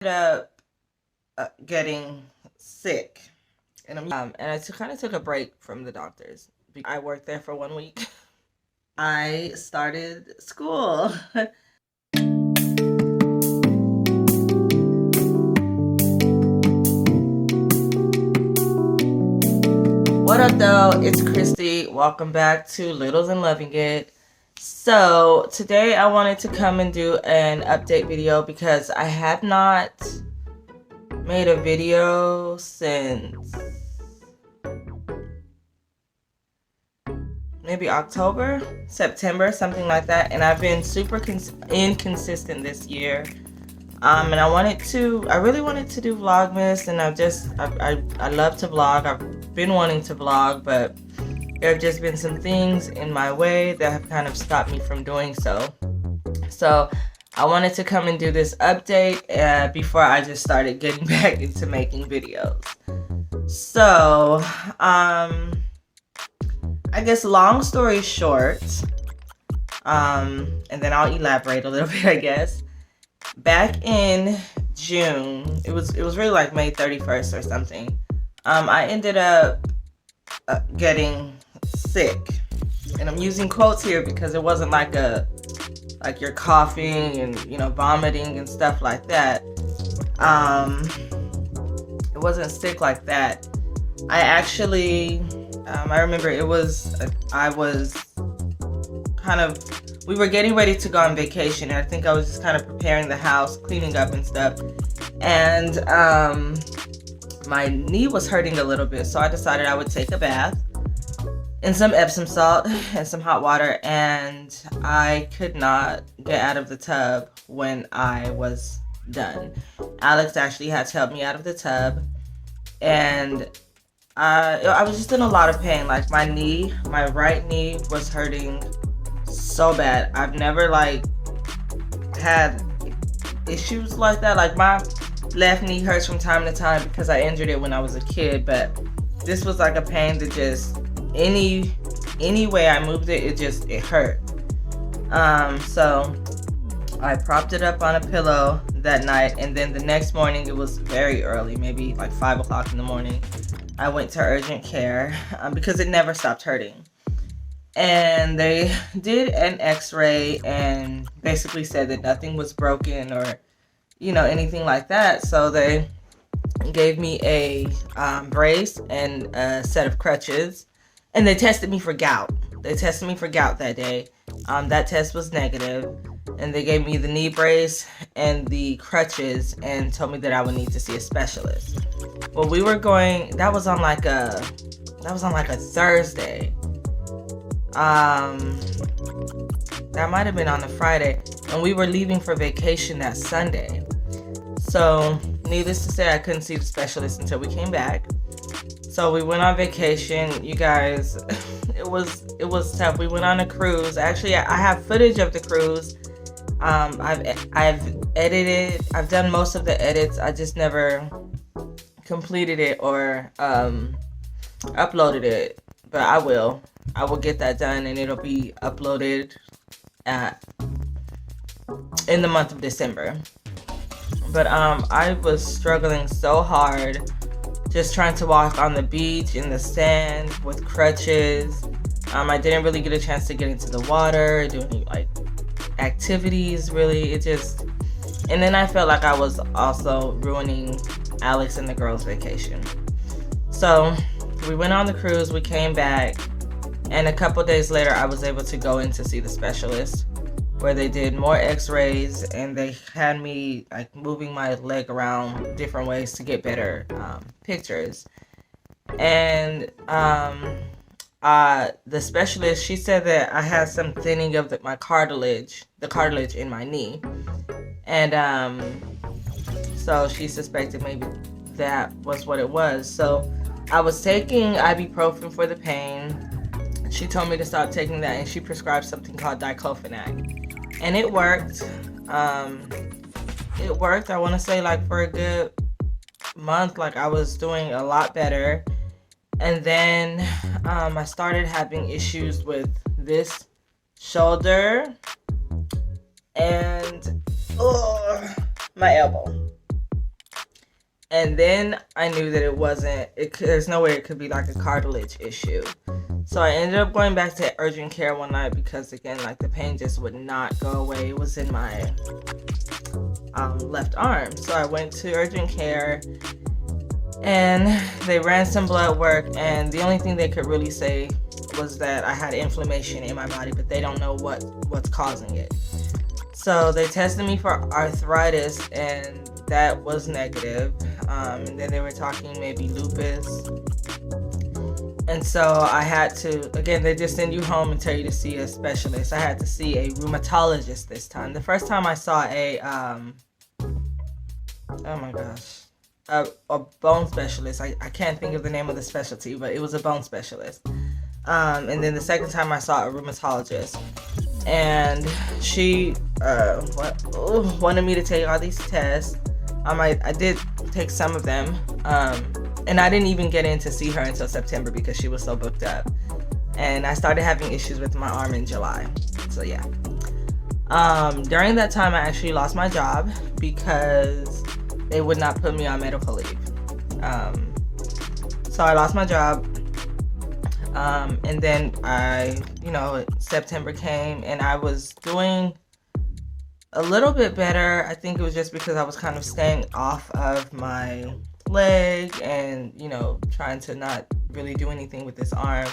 up getting sick, and I kind of took a break from the doctors. I worked there for 1 week. I started school. What up, though? It's Christy. Welcome back to Littles and Loving It. So today I wanted to come and do an update video because I have not made a video since maybe October, September, something like that. And I've been super inconsistent this year. And I really wanted to do Vlogmas, and I love to vlog. I've been wanting to vlog, but there have just been some things in my way that have kind of stopped me from doing so. So I wanted to come and do this update before I just started getting back into making videos. So, I guess long story short, and then I'll elaborate a little bit, I guess. Back in June, it was really like May 31st or something. I ended up getting sick, and I'm using quotes here because it wasn't like you're coughing and vomiting and stuff like that. It wasn't sick like that. I actually I remember we were getting ready to go on vacation, and I think I was just kind of preparing the house, cleaning up and stuff, and my knee was hurting a little bit, so I decided I would take a bath in some Epsom salt and some hot water, and I could not get out of the tub when I was done. Alex actually had to help me out of the tub, and I was just in a lot of pain. Like my right knee was hurting so bad. I've never had issues like that. Like my left knee hurts from time to time because I injured it when I was a kid, but this was like a pain that just any way I moved it hurt. So I propped it up on a pillow that night, and then the next morning, it was very early, maybe like 5 o'clock in the morning, I went to urgent care because it never stopped hurting. And they did an x-ray and basically said that nothing was broken or anything like that. So they gave me a brace and a set of crutches, and they tested me for gout. That day. That test was negative, and they gave me the knee brace and the crutches and told me that I would need to see a specialist. Well, that was on like a Thursday. That might have been on a Friday, and we were leaving for vacation that Sunday. So needless to say, I couldn't see the specialist until we came back. So we went on vacation, you guys. It was tough. We went on a cruise. Actually, I have footage of the cruise. I've edited. I've done most of the edits. I just never completed it or uploaded it. But I will get that done, and it'll be uploaded in the month of December. But I was struggling so hard just trying to walk on the beach in the sand with crutches. I didn't really get a chance to get into the water, do any activities really. And then I felt like I was also ruining Alex and the girls' vacation. So we went on the cruise, we came back, and a couple days later I was able to go in to see the specialist, where they did more x-rays, and they had me moving my leg around different ways to get better pictures. And the specialist, she said that I had some thinning of the cartilage in my knee. And so she suspected maybe that was what it was. So I was taking ibuprofen for the pain. She told me to stop taking that, and she prescribed something called diclofenac. And it worked. I want to say for a good month, I was doing a lot better. And then I started having issues with this shoulder and my elbow. And then I knew that there's no way it could be like a cartilage issue. So I ended up going back to urgent care one night because, again, like the pain just would not go away. It was in my left arm. So I went to urgent care and they ran some blood work, and the only thing they could really say was that I had inflammation in my body, but they don't know what's causing it. So they tested me for arthritis, and that was negative. And then they were talking maybe lupus. And so I had to, again, they just send you home and tell you to see a specialist. I had to see a rheumatologist this time. The first time I saw a bone specialist. I can't think of the name of the specialty, but it was a bone specialist. And then the second time I saw a rheumatologist. And she wanted me to take all these tests. I did take some of them. And I didn't even get in to see her until September because she was so booked up. And I started having issues with my arm in July. So yeah. During that time, I actually lost my job because they would not put me on medical leave. So I lost my job. And then September came and I was doing a little bit better. I think it was just because I was kind of staying off of my leg and, trying to not really do anything with this arm.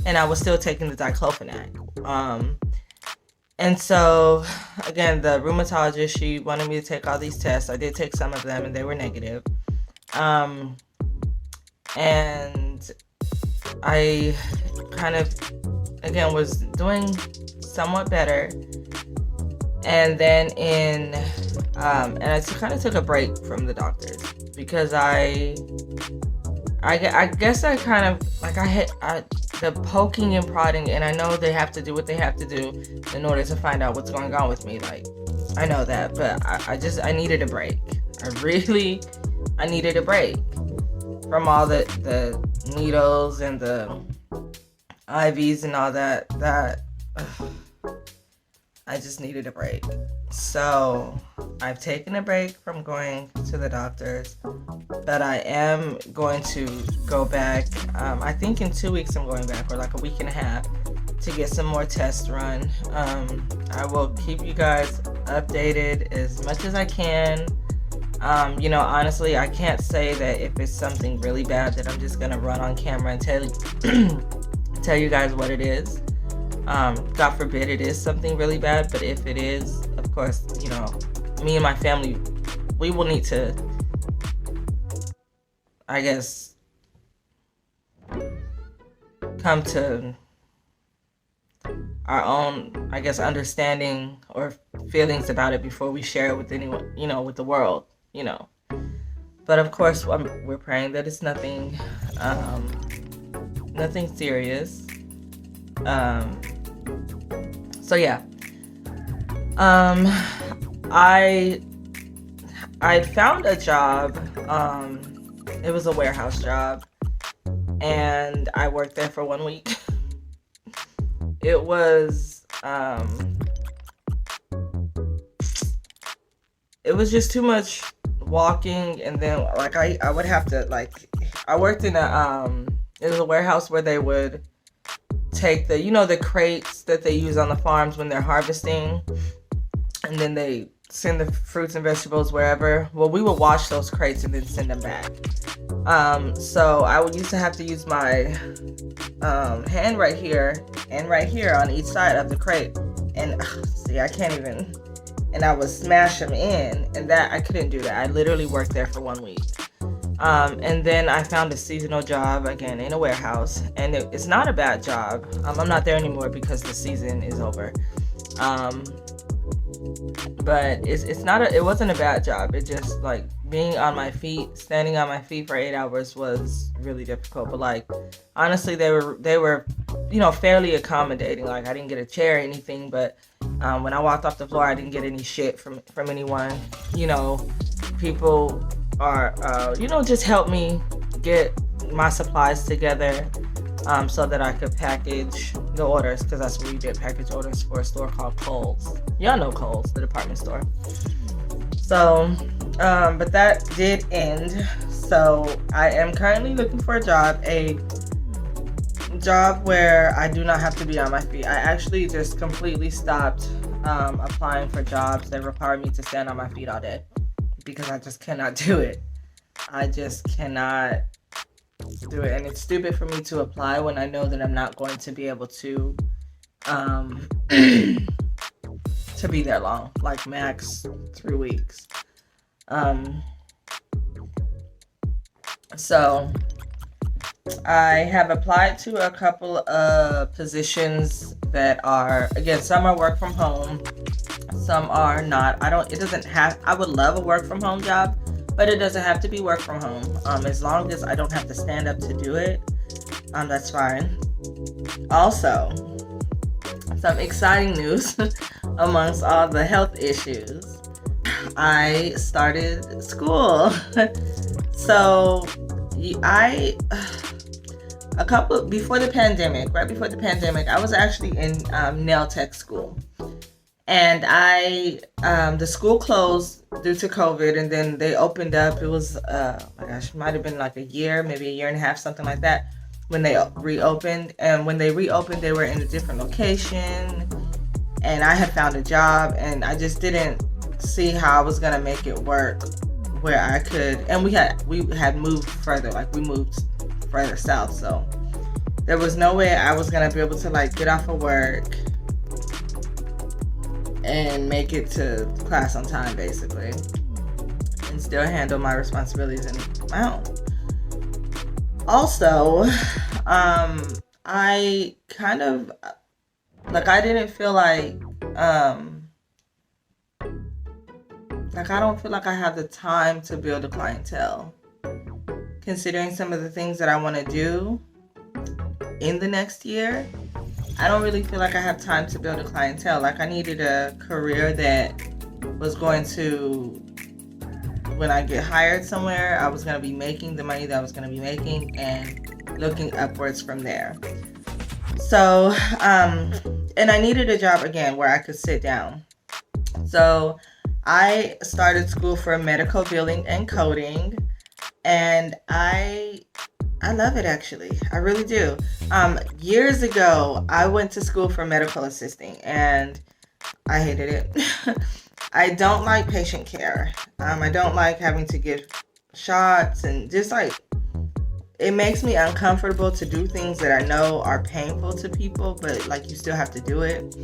And I was still taking the diclofenac. And so, again, the rheumatologist, she wanted me to take all these tests. I did take some of them and they were negative. And I kind of, again, was doing somewhat better. And then and I kind of took a break from the doctors because I guess I kind of, like, the poking and prodding, and I know they have to do what they have to do in order to find out what's going on with me. Like, I know that, but I needed a break. I needed a break from all the needles and the IVs and all that. I just needed a break. So I've taken a break from going to the doctors, but I am going to go back. I think in 2 weeks I'm going back, or like a week and a half, to get some more tests run. I will keep you guys updated as much as I can. Honestly, I can't say that if it's something really bad that I'm just gonna run on camera and tell you guys what it is. God forbid it is something really bad, but if it is, of course, me and my family, we will need to, I guess, come to our own, I guess, understanding or feelings about it before we share it with anyone, with the world, But of course, we're praying that it's nothing serious. So yeah, I found a job. It was a warehouse job, and I worked there for 1 week. It was just too much walking, and then like I would have to, like, I worked in it was a warehouse where they would take the crates that they use on the farms when they're harvesting, and then they send the fruits and vegetables wherever. Well, we would wash those crates and then send them back. So I used to have to use my hand right here and right here on each side of the crate, and see, I can't even, and I would smash them in, and that I couldn't do that. I literally worked there for 1 week. And then I found a seasonal job, again, in a warehouse, and it's not a bad job. I'm not there anymore because the season is over. But it wasn't a bad job. It just, like, being on my feet, standing on my feet for 8 hours was really difficult. But, like, honestly, they were, fairly accommodating. Like, I didn't get a chair or anything, but when I walked off the floor, I didn't get any shit from anyone. People are, just help me get my supplies together so that I could package the orders, because that's what we did, package orders for a store called Kohl's. Y'all know Kohl's, the department store. So But that did end. So I am currently looking for a job where I do not have to be on my feet. I actually just completely stopped applying for jobs that require me to stand on my feet all day because I just cannot do it. I just cannot do it, and it's stupid for me to apply when I know that I'm not going to be able to to be there long, like max 3 weeks. So I have applied to a couple of positions that are, again, some are work from home, some are not. I would love a work from home job, but it doesn't have to be work from home. As long as I don't have to stand up to do it, that's fine. Also, some exciting news amongst all the health issues. I started school. So before the pandemic, I was actually in nail tech school. And the school closed due to COVID, and then they opened up. It was, it might have been like a year, maybe a year and a half, something like that, when they reopened. And when they reopened, they were in a different location. And I had found a job, and I just didn't see how I was gonna make it work where I could. And we had moved further, like we moved further south, so there was no way I was gonna be able to like get off of work and make it to class on time, basically, and still handle my responsibilities in my own. Also, I kind of I didn't feel like I don't feel like I have the time to build a clientele, considering some of the things that I want to do in the next year. I don't really feel like I have time to build a clientele. Like, I needed a career that was going to, when I get hired somewhere, I was going to be making the money that I was going to be making and looking upwards from there. So, and I needed a job again where I could sit down. So I started school for medical billing and coding, and I love it, actually. I really do. Years ago, I went to school for medical assisting, and I hated it. I don't like patient care. I don't like having to give shots, and just like, it makes me uncomfortable to do things that I know are painful to people, but like, you still have to do it.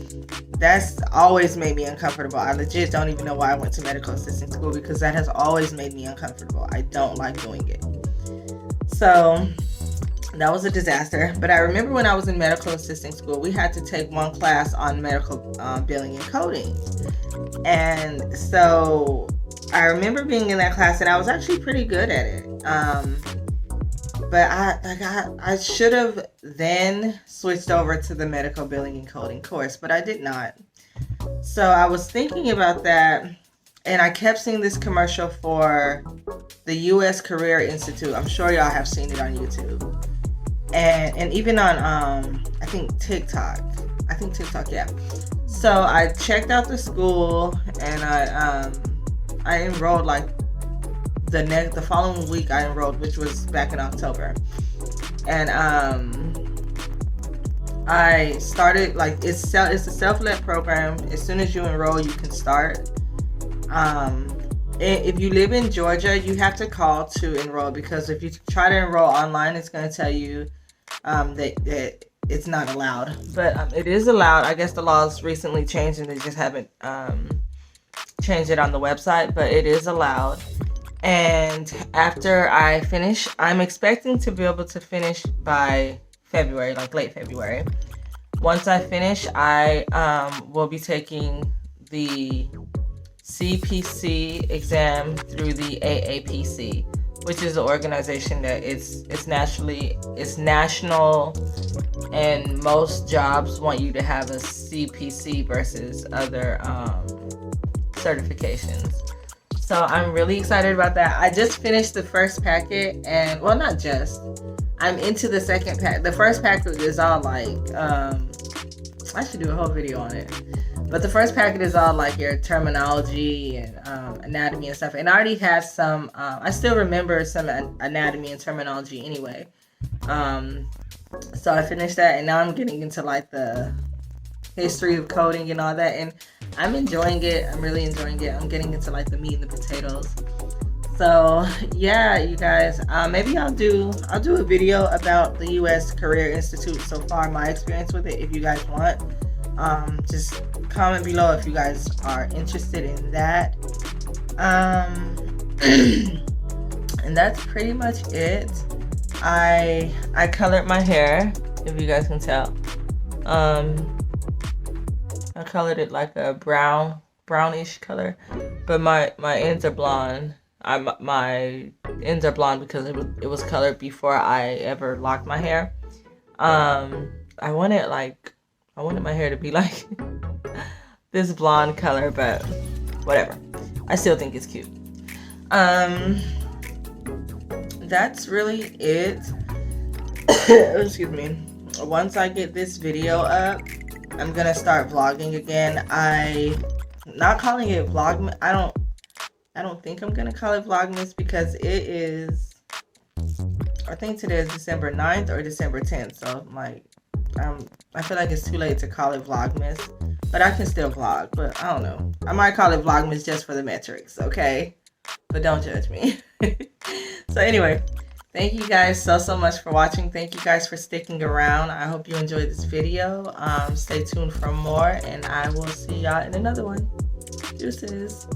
That's always made me uncomfortable. I legit don't even know why I went to medical assisting school, because that has always made me uncomfortable. I don't like doing it. So that was a disaster. But I remember when I was in medical assisting school, we had to take one class on medical billing and coding. And so I remember being in that class, and I was actually pretty good at it. But I should have then switched over to the medical billing and coding course, but I did not. So I was thinking about that, and I kept seeing this commercial for the U.S. Career Institute. I'm sure y'all have seen it on YouTube. And even on, I think TikTok, yeah. So I checked out the school, and I enrolled like the following week. I enrolled, which was back in October. And I started, like, it's a self-led program. As soon as you enroll, you can start. If you live in Georgia, you have to call to enroll, because if you try to enroll online, it's going to tell you that it's not allowed. But it is allowed. I guess the laws recently changed, and they just haven't changed it on the website, but it is allowed. And after I finish, I'm expecting to be able to finish by February, like late February. Once I finish, I will be taking the CPC exam through the AAPC, which is an organization that it's national, and most jobs want you to have a CPC versus other certifications. So I'm really excited about that. I just finished the first packet, and well, not just. I'm into the second pack. The first packet is all like, I should do a whole video on it. But the first packet is all like your terminology and anatomy and stuff. And I already have some, I still remember some anatomy and terminology anyway. So I finished that, and now I'm getting into like the history of coding and all that. And I'm enjoying it. I'm really enjoying it. I'm getting into like the meat and the potatoes. So yeah, you guys, maybe I'll do a video about the U.S. Career Institute so far, my experience with it, if you guys want. Just comment below if you guys are interested in that. And that's pretty much it. I colored my hair, if you guys can tell. I colored it like a brownish color, but my ends are blonde. My ends are blonde because it was colored before I ever locked my hair. I wanted my hair to be like this blonde color, but whatever. I still think it's cute. That's really it. Excuse me. Once I get this video up, I'm gonna start vlogging again. Not calling it vlog. I don't think I'm gonna call it Vlogmas because it is, I think today is December 9th or December 10th. So like, I feel like it's too late to call it Vlogmas, but I can still vlog. But I don't know. I might call it Vlogmas just for the metrics, okay? But don't judge me. So anyway, thank you guys so much for watching. Thank you guys for sticking around. I hope you enjoyed this video. Stay tuned for more, and I will see y'all in another one. Deuces.